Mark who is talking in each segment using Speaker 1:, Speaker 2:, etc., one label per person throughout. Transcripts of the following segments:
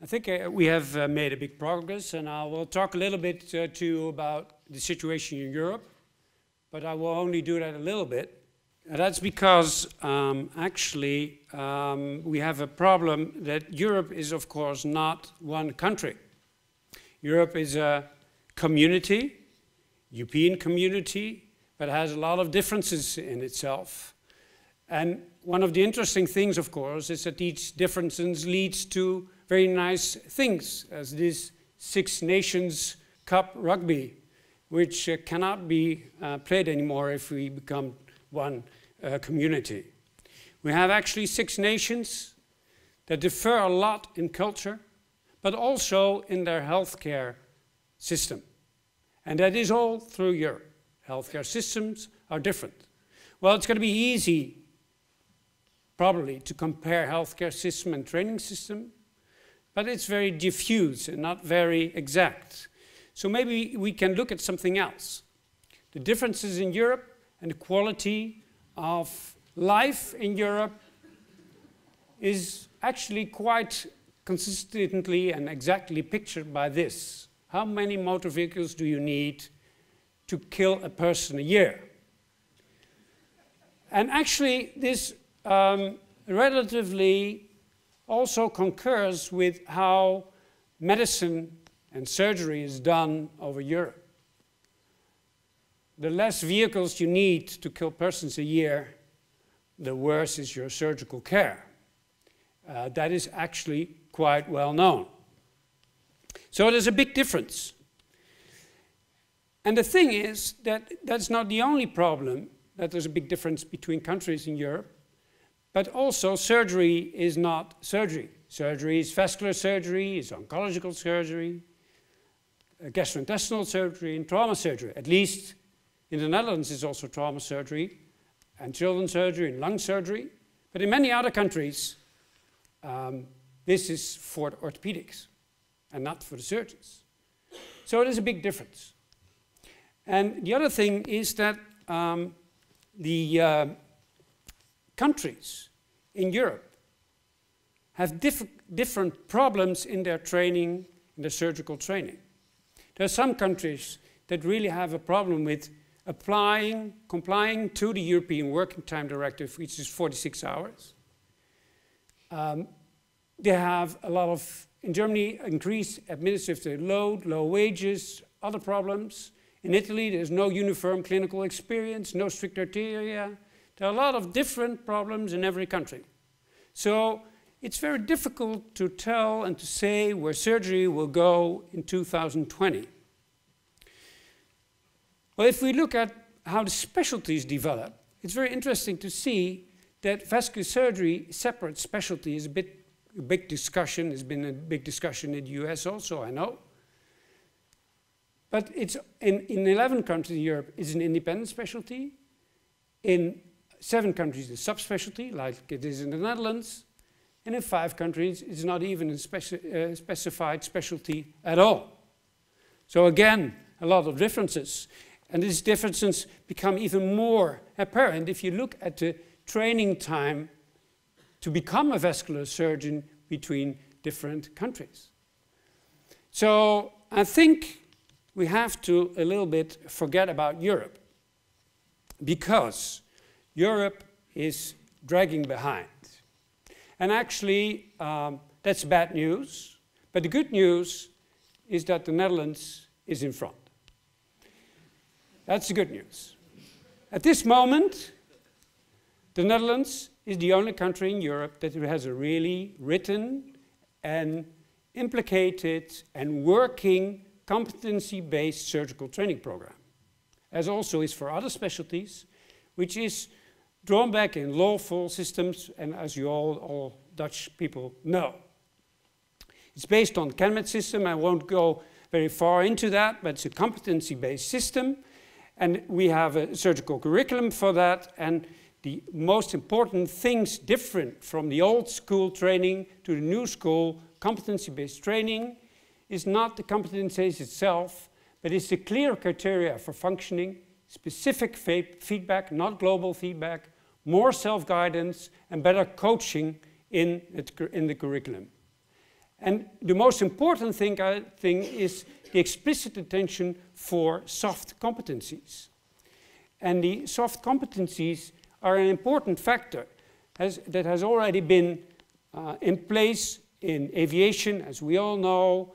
Speaker 1: I think we have made a big progress, and I will talk a little bit to you about the situation in Europe, but I will only do that a little bit. And that's because actually we have a problem that Europe is, of course, not one country. Europe is a community, European community, but has a lot of differences in itself. And one of the interesting things, of course, is that these differences leads to very nice things, as this Six Nations Cup rugby, which cannot be played anymore if we become one community. We have actually 6 nations that differ a lot in culture, but also in their healthcare system. And that is all through Europe. Healthcare systems are different. Well, it's going to be easy, probably, to compare healthcare system and training system, but it's very diffuse and not very exact. So maybe we can look at something else. The differences in Europe and the quality of life in Europe is actually quite consistently and exactly pictured by this. How many motor vehicles do you need to kill a person a year? And actually this relatively also concurs with how medicine and surgery is done over Europe. The less vehicles you need to kill persons a year, the worse is your surgical care. That is actually quite well known. So there's a big difference. And the thing is that that's not the only problem, that there's a big difference between countries in Europe. But also surgery is not surgery. Surgery is vascular surgery, is oncological surgery, gastrointestinal surgery, and trauma surgery. At least in the Netherlands it's also trauma surgery, and children's surgery, and lung surgery. But in many other countries, this is for the orthopedics and not for the surgeons. So there's a big difference. And the other thing is that the countries in Europe have different problems in their training, in their surgical training. There are some countries that really have a problem with complying to the European Working Time Directive, which is 46 hours. They have a lot of, in Germany, increased administrative load, low wages, other problems. In Italy, there's no uniform clinical experience, no strict criteria. There are a lot of different problems in every country. So it's very difficult to tell and to say where surgery will go in 2020. Well, if we look at how the specialties develop, it's very interesting to see that vascular surgery, separate specialty, is a big discussion. There's been a big discussion in the US also, I know. But it's in 11 countries in Europe, it's an independent specialty. In 7 countries, it's a subspecialty, like it is in the Netherlands. And in 5 countries, it's not even a specified specialty at all. So again, a lot of differences. And these differences become even more apparent if you look at the training time to become a vascular surgeon between different countries. So I think we have to a little bit forget about Europe, because Europe is dragging behind. And actually, that's bad news. But the good news is that the Netherlands is in front. That's the good news. At this moment, the Netherlands is the only country in Europe that has a really written and implicated and working competency-based surgical training program, as also is for other specialties, which is drawn back in lawful systems, and as you all Dutch people know. It's based on the CANMET system. I won't go very far into that, but it's a competency-based system, and we have a surgical curriculum for that, and the most important things different from the old school training to the new school competency-based training is not the competencies itself, but it's the clear criteria for functioning, specific feedback, not global feedback, more self-guidance, and better coaching in the curriculum. And the most important thing, I think, is the explicit attention for soft competencies. And the soft competencies are an important factor that has already been in place in aviation, as we all know,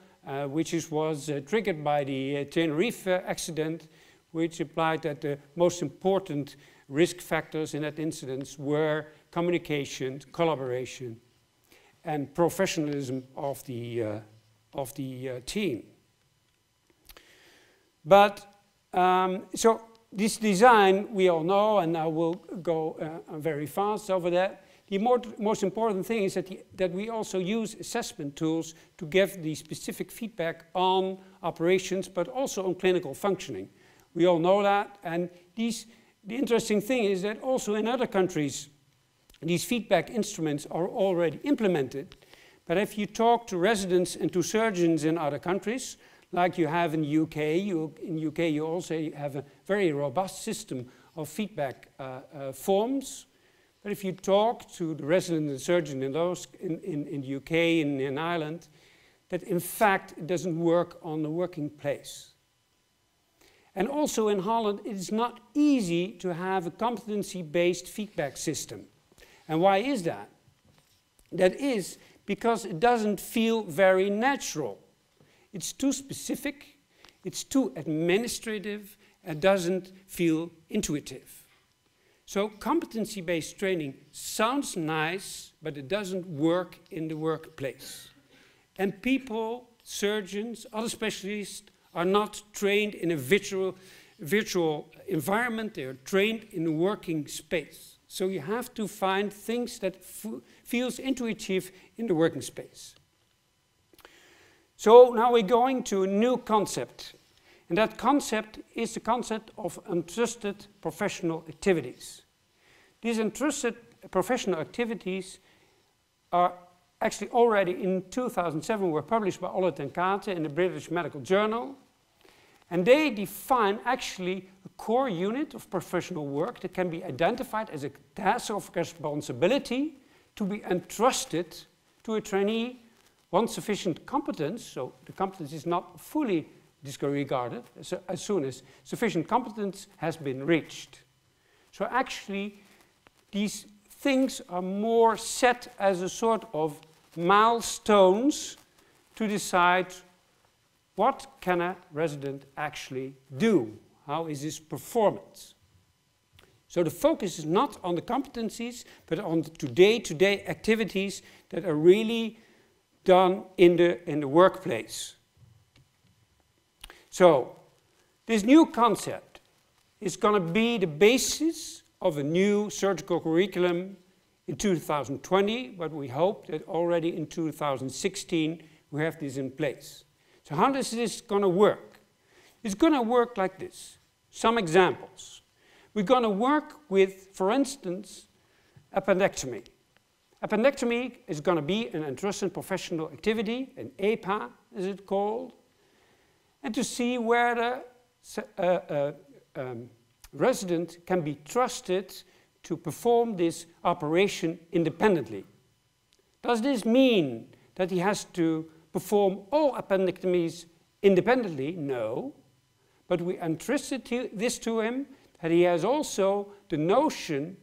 Speaker 1: which was triggered by the Tenerife accident, which implied that the most important risk factors in that incident were communication, collaboration, and professionalism of the team. But so this design we all know, and I will go very fast over that. The most important thing is that we also use assessment tools to give the specific feedback on operations, but also on clinical functioning. We all know that, and the interesting thing is that also in other countries, these feedback instruments are already implemented. But if you talk to residents and to surgeons in other countries, like you have in the UK, in the UK you also have a very robust system of feedback forms. But if you talk to the resident and surgeon in the UK and in Ireland, that in fact it doesn't work on the working place. And also in Holland, it is not easy to have a competency-based feedback system. And why is that? That is because it doesn't feel very natural. It's too specific, it's too administrative, and doesn't feel intuitive. So competency-based training sounds nice, but it doesn't work in the workplace. And people, surgeons, other specialists are not trained in a virtual environment, they are trained in a working space. So you have to find things that feels intuitive in the working space. So now we're going to a new concept. And that concept is the concept of entrusted professional activities. These entrusted professional activities are actually already in 2007 were published by Ollett and Kate in the British Medical Journal. And they define actually a core unit of professional work that can be identified as a task of responsibility to be entrusted to a trainee once sufficient competence, so the competence is not fully disregarded, as soon as sufficient competence has been reached. So actually, these things are more set as a sort of milestones to decide what can a resident actually do? How is his performance? So the focus is not on the competencies, but on the day-to-day activities that are really done in the workplace. So this new concept is going to be the basis of a new surgical curriculum in 2020, but we hope that already in 2016 we have this in place. So how is this going to work? It's going to work like this. Some examples. We're going to work with, for instance, appendectomy. Appendectomy is going to be an entrusted professional activity, an APA as it's called, and to see where the resident can be trusted to perform this operation independently. Does this mean that he has to perform all appendectomies independently? No, but we entrusted this to him, that he has also the notion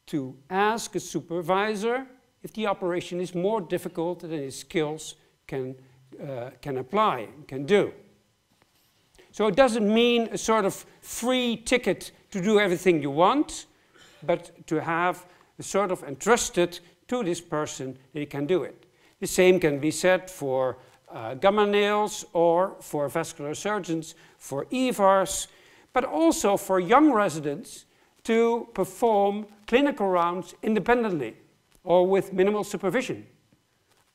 Speaker 1: to ask a supervisor if the operation is more difficult than his skills can apply, can do. So it doesn't mean a sort of free ticket to do everything you want, but to have a sort of entrusted to this person that he can do it. The same can be said for gamma nails or for vascular surgeons, for EVARs, but also for young residents to perform clinical rounds independently or with minimal supervision.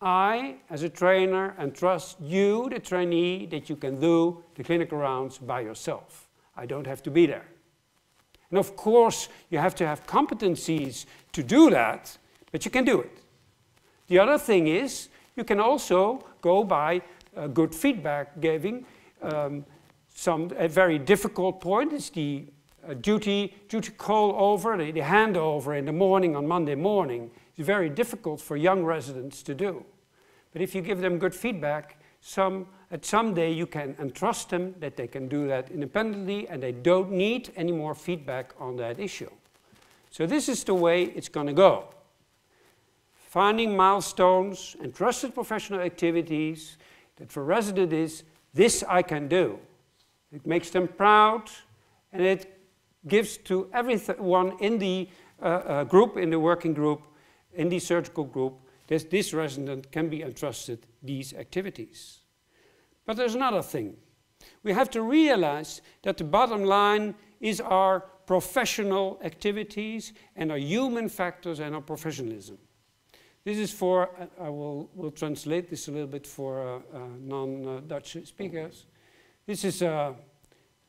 Speaker 1: I, as a trainer, entrust you, the trainee, that you can do the clinical rounds by yourself. I don't have to be there. And of course, you have to have competencies to do that, but you can do it. The other thing is, you can also go by good feedback giving. A very difficult point is the duty call over, the handover in the morning on Monday morning. It's very difficult for young residents to do. But if you give them good feedback, at some day you can entrust them that they can do that independently and they don't need any more feedback on that issue. So this is the way it's going to go. Finding milestones and trusted professional activities that for resident is, this I can do. It makes them proud, and it gives to everyone in the group, in the working group, in the surgical group, that this resident can be entrusted these activities. But there's another thing. We have to realize that the bottom line is our professional activities and our human factors and our professionalism. This is for, we'll translate this a little bit for non-Dutch speakers. This is a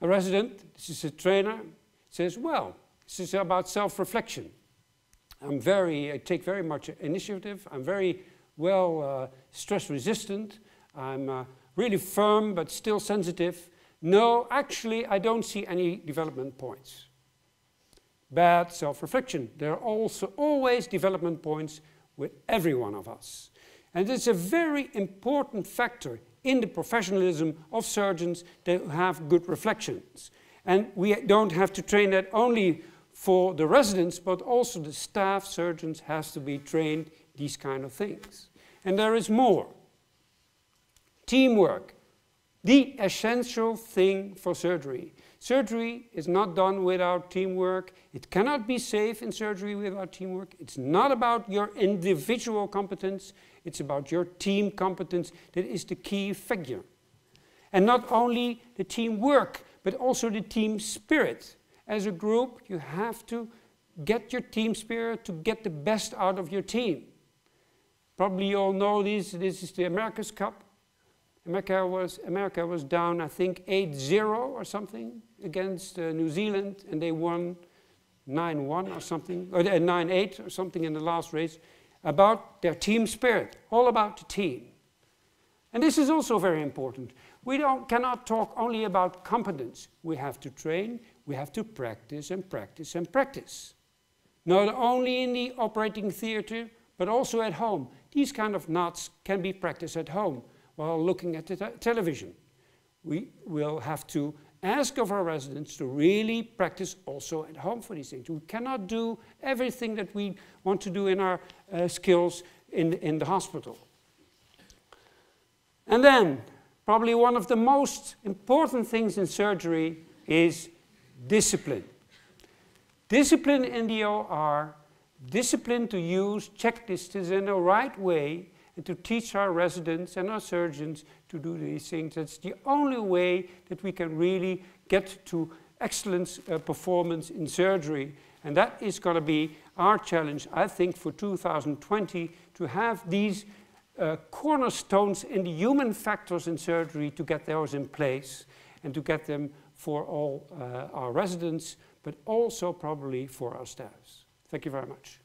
Speaker 1: resident, this is a trainer, says, well, this is about self-reflection. I take very much initiative, I'm very well stress resistant, I'm really firm but still sensitive. No, actually I don't see any development points. Bad self-reflection. There are also always development points with every one of us. And it's a very important factor in the professionalism of surgeons to have good reflections. And we don't have to train that only for the residents, but also the staff surgeons has to be trained these kind of things. And there is more. Teamwork, the essential thing for surgery. Surgery is not done without teamwork. It cannot be safe in surgery without teamwork. It's not about your individual competence. It's about your team competence that is the key figure. And not only the teamwork, but also the team spirit. As a group, you have to get your team spirit to get the best out of your team. Probably you all know this is the America's Cup. America was down, I think, 8-0 or something against New Zealand, and they won 9-1 or something, or 9-8 or something in the last race, about their team spirit, all about the team. And this is also very important. We cannot talk only about competence. We have to train, we have to practice and practice and practice. Not only in the operating theater, but also at home. These kind of knots can be practiced at home while looking at the television. We will have to ask of our residents to really practice also at home for these things. We cannot do everything that we want to do in our skills in the hospital. And then, probably one of the most important things in surgery is discipline. Discipline in the OR, discipline to use checklists in the right way and to teach our residents and our surgeons to do these things. That's the only way that we can really get to excellent performance in surgery. And that is going to be our challenge, I think, for 2020, to have these cornerstones in the human factors in surgery, to get those in place and to get them for all our residents, but also probably for our staffs. Thank you very much.